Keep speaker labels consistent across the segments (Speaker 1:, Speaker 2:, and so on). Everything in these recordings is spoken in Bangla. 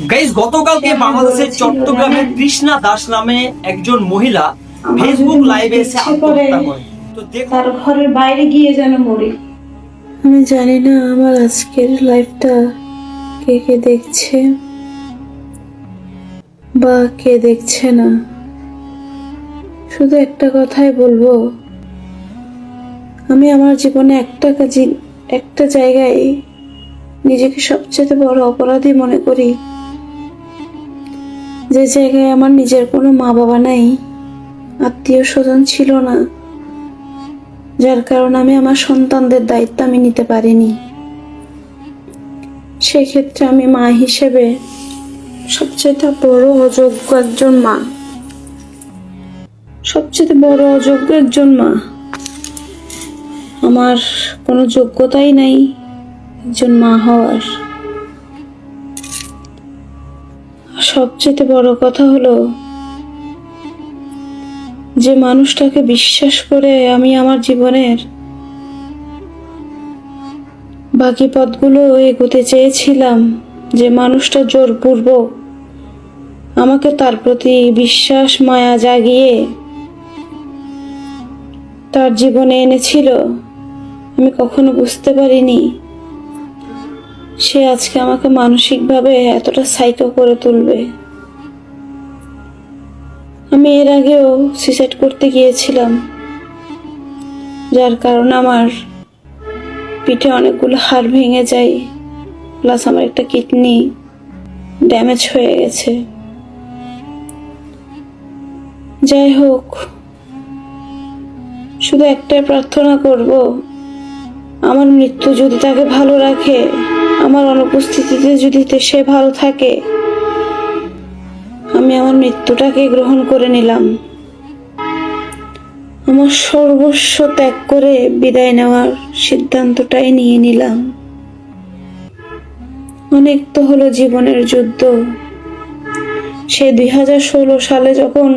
Speaker 1: গাইস, গতকালকে বাংলাদেশের চট্টগ্রামের কৃষ্ণা দাস নামে একজন মহিলা ফেসবুক লাইভে এসে আত্মহত্যা করে। তো
Speaker 2: তার ঘরের বাইরে গিয়ে যেন মরি।
Speaker 3: আমি জানি না আমার আজকের লাইফটা কে কে দেখছে বা কে দেখছে না। শুধু একটা কথাই বলবো, আমি আমার জীবনে একটা জায়গায় নিজেকে সবচেয়ে বড় অপরাধী মনে করি, যে জায়গায় আমার নিজের কোনো মা বাবা নাই, আত্মীয় স্বজন ছিল না, যার কারণে আমি আমার সন্তানদের দায়িত্ব আমি নিতে পারিনি। সেক্ষেত্রে আমি মা হিসেবে সবচেয়ে বড় অযোগ্য একজন মা, সবচেয়ে বড় অযোগ্য একজন মা। আমার কোনো যোগ্যতাই নাই একজন মা হওয়ার। সবচেয়ে বড় কথা হলো, যে মানুষটাকে বিশ্বাস করে আমি আমার জীবনের বাকি পথগুলো এগোতে চেয়েছিলাম, যে মানুষটা জোরপূর্বক আমাকে তার প্রতি বিশ্বাস মায়া জাগিয়ে তার জীবনে এনেছিল, আমি কখনো বুঝতে পারিনি সে আজকে আমাকে মানসিকভাবে এতটা সাইকো করে তুলবে। আমি এর আগেও সুইসাইড করতে গিয়েছিলাম, যার কারণে আমার পিঠে অনেকগুলো হাড় ভেঙে যায়, প্লাস আমার একটা কিডনি ড্যামেজ হয়ে গেছে। যাই হোক, শুধু একটাই প্রার্থনা করব, আমার মৃত্যু যদি তাকে ভালো রাখে, আমার অনুপস্থিতিতে যদি সে ভালো থাকে, আমি আমার মৃত্যুটাকে গ্রহণ করে নিলাম। আমার সর্বস্ব ত্যাগ করে বিদায় নেওয়ার সিদ্ধান্তটাই নিয়ে নিলাম। অনেক তো হলো জীবনের যুদ্ধ। সে 2016 সালে যখন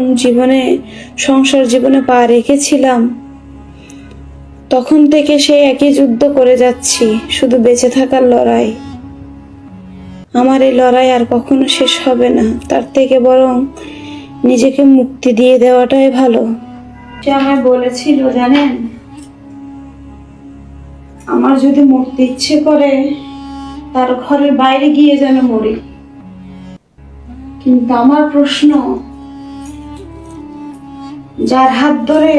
Speaker 3: সংসার জীবনে পা রেখেছিলাম, তখন থেকে সেই একই যুদ্ধ করে যাচ্ছি, শুধু বেঁচে থাকার লড়াই। আমার এই লড়াই আর কখনো শেষ হবে না, তার থেকে বরং নিজেকে মুক্তি দিয়ে দেওয়াটাই ভালো।
Speaker 2: সে আমায় বলেছিল, জানেন, আমার যদি মরতে ইচ্ছে করে তার ঘরের বাইরে গিয়ে যেন মরি। কিন্তু আমার প্রশ্ন, যার হাত ধরে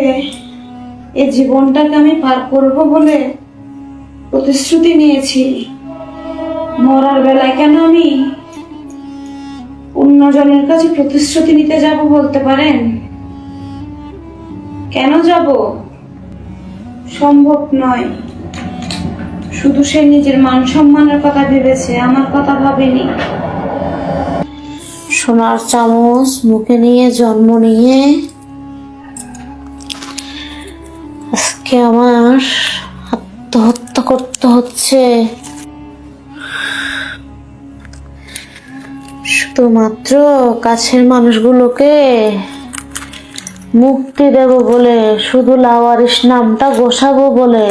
Speaker 2: এই জীবনটাকে আমি পার করব বলে প্রতিশ্রুতি নিয়েছি, মরার বেলায় কেন আমি অন্যজনের কাছে প্রতিশ্রুতি নিতে যাব বলতে পারেন? কেন যাব? সম্ভব নয়। শুধু সে নিজের মান সম্মানের কথা ভেবেছে, আমার কথা ভাবেনি।
Speaker 3: সোনার চামচ মুখে নিয়ে জন্ম নিয়ে আজকে আমার আত্মহত্যা করতে হচ্ছে, শুধুমাত্র কাছের মানুষগুলোকে মুক্তি দেব বলে, শুধু লাওয়ারিস নামটা গোছাবো বলে।